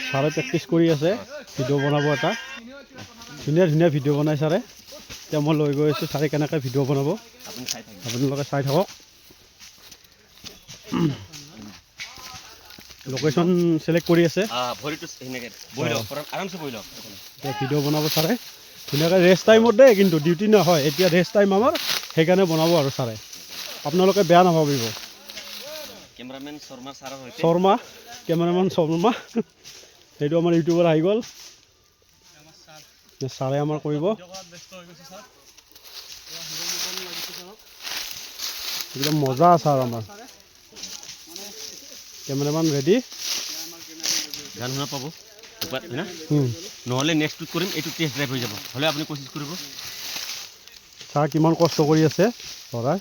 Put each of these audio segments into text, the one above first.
ছাৰে প্ৰেক্টিছ কৰি আছে ভিডিঅ' বনাব এটা ধুনীয়া ধুনীয়া ভিডিঅ' বনাই ছাৰে এতিয়া মই লৈ গৈ আছোঁ ছাৰে কেনেকৈ ভিডিঅ' বনাব আপোনালোকে চাই থাকক লোকেশ্যন চিলেক্ট কৰি আছে ভিডিঅ' বনাব ছাৰে ধুনীয়াকৈ ৰেষ্ট টাইমত দেই কিন্তু ডিউটি নহয় এতিয়া ৰেষ্ট টাইম আমাৰ সেইকাৰণে বনাব আৰু ছাৰে আপোনালোকে বেয়া নাভাবিব শৰ্মা কেমেৰামেন শৰ্মা সেইটো আমাৰ ইউটিউবাৰ আহি গ'ল ছাৰে আমাৰ কৰিব একদম মজা ছাৰ আমাৰ কেমেৰামেন ৰেডি গান শুনা পাব নহ'লে নেক্সট উইক কৰিম এইটো টেষ্ট ড্ৰাইভ হৈ যাব হ'লে আপুনি কোচিছ কৰিব ছাৰ কিমান কষ্ট কৰি আছে ল'ৰাই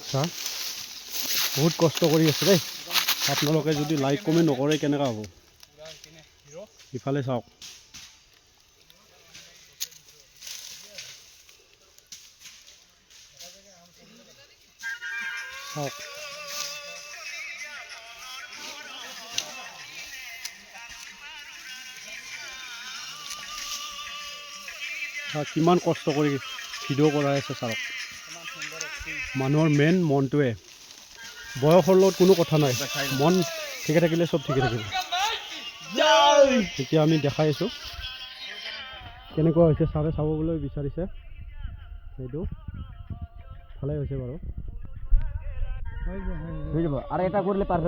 ছাৰ বহুত কষ্ট কৰি আছে দেই আপোনালোকে যদি লাইক কমেণ্ট নকৰে কেনেকুৱা হ'ব ইফালে চাওক চাওক কিমান কষ্ট কৰি ভিডিঅ' কৰাই আছে ছাৰক মানুহৰ মেইন মনটোৱে বয়সৰ লগত কোনো কথা নাই মন ঠিকে থাকিলে চব ঠিকে থাকিব এতিয়া আমি দেখাই আছোঁ কেনেকুৱা হৈছে ছাৰে চাবলৈ বিচাৰিছে সেইটো ভালেই হৈছে বাৰু হৈ যাব আৰু এটা কৰিলে পাৰফেক্ট